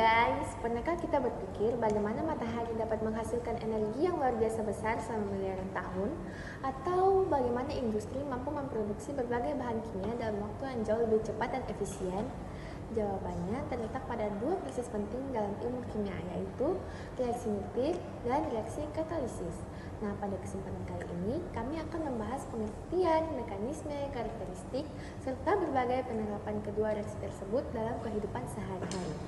guys, pernahkah kita berpikir bagaimana matahari dapat menghasilkan energi yang luar biasa besar selama miliaran tahun? Atau bagaimana industri mampu memproduksi berbagai bahan kimia dalam waktu yang jauh lebih cepat dan efisien? Jawabannya terletak pada dua proses penting dalam ilmu kimia, yaitu reaksi nuklir dan reaksi katalisis. Nah, pada kesempatan kali ini, kami akan membahas pengertian, mekanisme, karakteristik, serta berbagai penerapan kedua reaksi tersebut dalam kehidupan sehari-hari.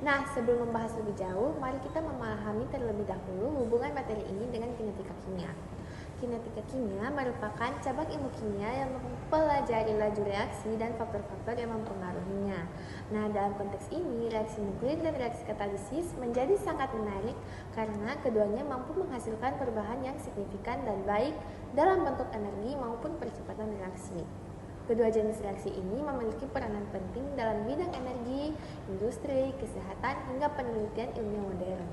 Nah, sebelum membahas lebih jauh, mari kita memahami terlebih dahulu hubungan materi ini dengan kinetika kimia. Kinetika kimia merupakan cabang ilmu kimia yang mempelajari laju reaksi dan faktor-faktor yang mempengaruhinya. Nah, dalam konteks ini, reaksi nuklir dan reaksi katalisis menjadi sangat menarik karena keduanya mampu menghasilkan perubahan yang signifikan dan baik dalam bentuk energi maupun percepatan reaksi. Kedua jenis reaksi ini memiliki peranan penting dalam bidang energi, industri, kesehatan, hingga penelitian ilmiah modern.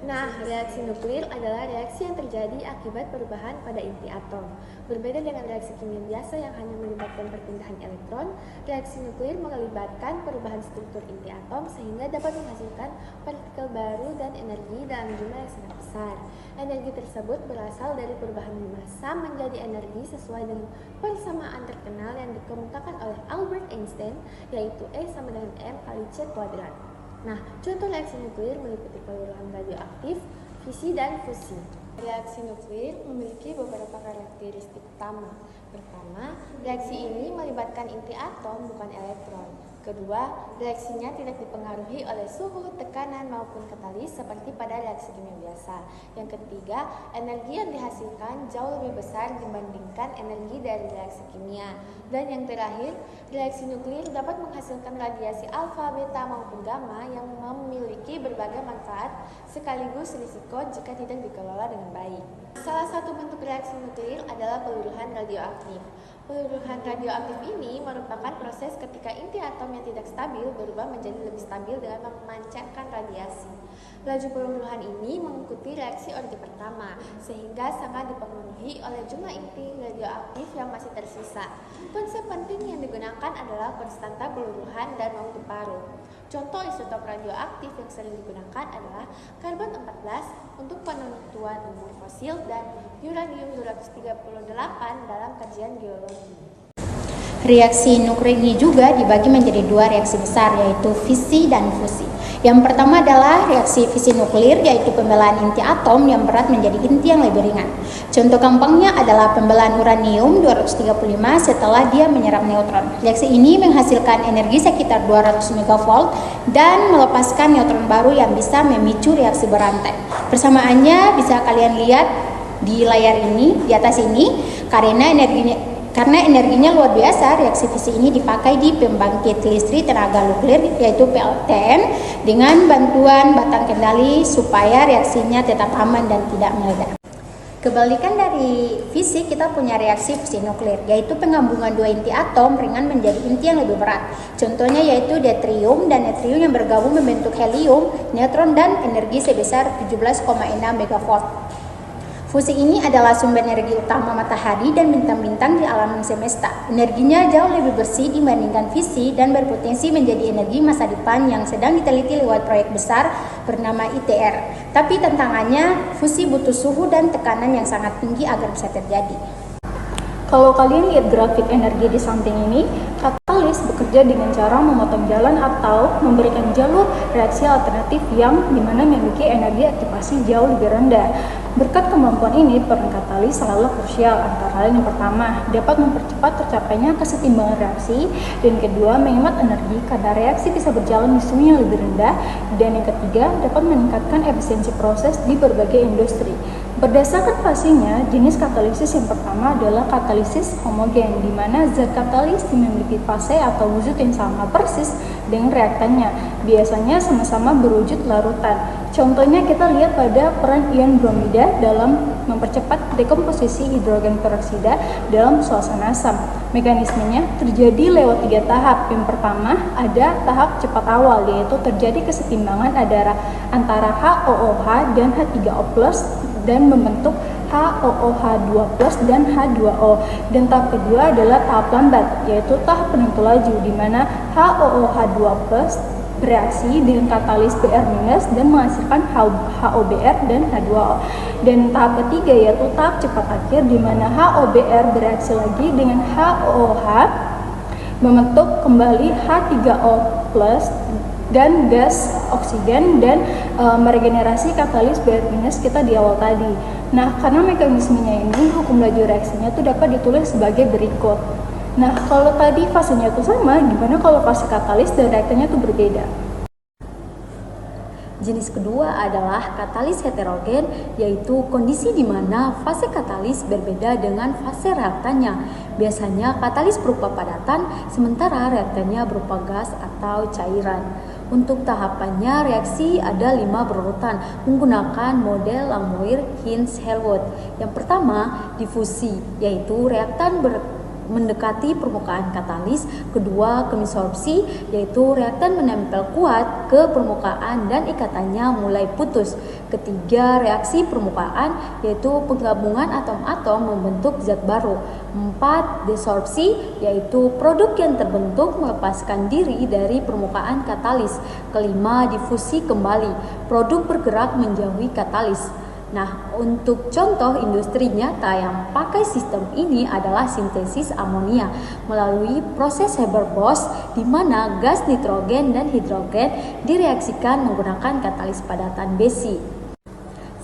Nah, reaksi nuklir adalah reaksi yang terjadi akibat perubahan pada inti atom. Berbeda dengan reaksi kimia biasa yang hanya melibatkan perpindahan elektron, reaksi nuklir melibatkan perubahan struktur inti atom sehingga dapat menghasilkan partikel baru dan energi dalam jumlah yang sangat besar. Energi tersebut berasal dari perubahan massa menjadi energi sesuai dengan persamaan terkenal yang dikemukakan oleh Albert Einstein, yaitu E sama dengan M kali C kuadrat. Nah, contoh reaksi nuklir meliputi peluruhan radioaktif, fisi, dan fusi. Reaksi nuklir memiliki beberapa karakteristik utama. Pertama, reaksi ini melibatkan inti atom bukan elektron. Kedua, reaksinya tidak dipengaruhi oleh suhu, tekanan, maupun katalis seperti pada reaksi kimia biasa. Yang ketiga, energi yang dihasilkan jauh lebih besar dibandingkan energi dari reaksi kimia. Dan yang terakhir, reaksi nuklir dapat menghasilkan radiasi alfa, beta, maupun gamma yang memiliki berbagai manfaat sekaligus risiko jika tidak dikelola dengan baik. Salah satu bentuk reaksi nuklir adalah peluruhan radioaktif. Peluruhan radioaktif ini merupakan proses ketika inti atom yang tidak stabil berubah menjadi lebih stabil dengan memancarkan radiasi. Laju peluruhan ini mengikuti reaksi Ordi pertama, sehingga sangat dipengaruhi oleh jumlah inti radioaktif yang masih tersisa. Konsep penting yang digunakan adalah konstanta peluruhan dan waktu paruh. Contoh isotop radioaktif yang sering digunakan adalah karbon-14 untuk penentuan umur fosil dan uranium-238 dalam kajian geologi. Reaksi nuklir ini juga dibagi menjadi dua reaksi besar, yaitu fisi dan fusi. Yang pertama adalah reaksi fisi nuklir, yaitu pembelaan inti atom yang berat menjadi inti yang lebih ringan. Contoh gampangnya adalah pembelaan uranium-235 setelah dia menyerap neutron. Reaksi ini menghasilkan energi sekitar 200 MV dan melepaskan neutron baru yang bisa memicu reaksi berantai. Persamaannya bisa kalian lihat di layar ini, di atas ini, karena energinya luar biasa. Reaksi fisi ini dipakai di pembangkit listrik tenaga nuklir, yaitu PLTN, dengan bantuan batang kendali supaya reaksinya tetap aman dan tidak meledak. Kebalikan dari fisi, kita punya reaksi fusi nuklir, yaitu penggabungan dua inti atom ringan menjadi inti yang lebih berat. Contohnya yaitu deuterium dan natrium yang bergabung membentuk helium, neutron, dan energi sebesar 17,6 MV. Fusi ini adalah sumber energi utama matahari dan bintang-bintang di alam semesta. Energinya jauh lebih bersih dibandingkan fisi dan berpotensi menjadi energi masa depan yang sedang diteliti lewat proyek besar bernama ITER. Tapi tantangannya, fusi butuh suhu dan tekanan yang sangat tinggi agar bisa terjadi. Kalau kalian lihat grafik energi di samping ini, katalis bekerja dengan cara memotong jalan atau memberikan jalur reaksi alternatif yang dimana memiliki energi aktivasi jauh lebih rendah. Berkat kemampuan ini, peran katalis selalu krusial. Antara lain, yang pertama, dapat mempercepat tercapainya kesetimbangan reaksi, dan kedua, menghemat energi karena reaksi bisa berjalan di suhu yang lebih rendah, dan yang ketiga, dapat meningkatkan efisiensi proses di berbagai industri. Berdasarkan fasenya, jenis katalisis yang pertama adalah katalisis homogen, di mana zat katalis memiliki fase atau wujud yang sama persis dengan reaktannya. Biasanya sama-sama berwujud larutan. Contohnya kita lihat pada peran ion bromida dalam mempercepat dekomposisi hidrogen peroksida dalam suasana asam. Mekanismenya terjadi lewat 3 tahap. Yang pertama ada tahap cepat awal, yaitu terjadi kesetimbangan antara HOOH dan H3O+ dan membentuk HOOH2+ dan H2O. Dan tahap kedua adalah tahap lambat, yaitu tahap penentu laju, di mana HOOH2+ bereaksi dengan katalis Br- dan menghasilkan HOBr dan H2O. Dan tahap ketiga yaitu tahap cepat akhir di mana HOBr bereaksi lagi dengan HOH membentuk kembali H3O+ dan gas oksigen dan meregenerasi katalis Br- kita di awal tadi. Nah, karena mekanismenya ini, hukum laju reaksinya itu dapat ditulis sebagai berikut. Nah, kalau tadi fasenya itu sama, gimana kalau fase katalis dan reaktannya itu berbeda? Jenis kedua adalah katalis heterogen, yaitu kondisi di mana fase katalis berbeda dengan fase reaktannya. Biasanya katalis berupa padatan, sementara reaktannya berupa gas atau cairan. Untuk tahapannya, reaksi ada 5 berurutan menggunakan model Langmuir-Hintz-Hellwood. Yang pertama, difusi, yaitu reaktan mendekati permukaan katalis. Kedua, kemisorpsi, yaitu reaktan menempel kuat ke permukaan dan ikatannya mulai putus. Ketiga, reaksi permukaan, yaitu penggabungan atom-atom membentuk zat baru. 4, desorpsi, yaitu produk yang terbentuk melepaskan diri dari permukaan katalis. Kelima, difusi kembali, produk bergerak menjauhi katalis. Nah, untuk contoh industri nyata yang pakai sistem ini adalah sintesis amonia melalui proses Haber-Bosch di mana gas nitrogen dan hidrogen direaksikan menggunakan katalis padatan besi.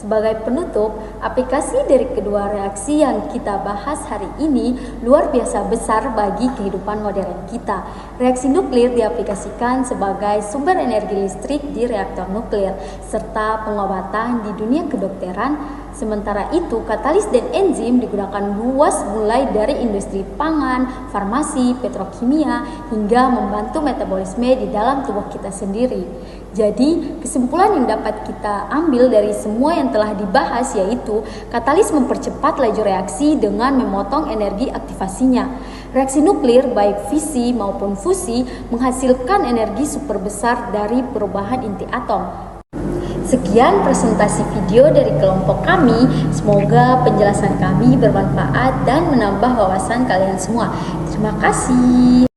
Sebagai penutup, aplikasi dari kedua reaksi yang kita bahas hari ini luar biasa besar bagi kehidupan modern kita. Reaksi nuklir diaplikasikan sebagai sumber energi listrik di reaktor nuklir, serta pengobatan di dunia kedokteran. Sementara itu, katalis dan enzim digunakan luas mulai dari industri pangan, farmasi, petrokimia, hingga membantu metabolisme di dalam tubuh kita sendiri. Jadi, kesimpulan yang dapat kita ambil dari semua yang telah dibahas yaitu katalis mempercepat laju reaksi dengan memotong energi aktivasinya. Reaksi nuklir baik fisi maupun fusi menghasilkan energi super besar dari perubahan inti atom. Sekian presentasi video dari kelompok kami. Semoga penjelasan kami bermanfaat dan menambah wawasan kalian semua. Terima kasih.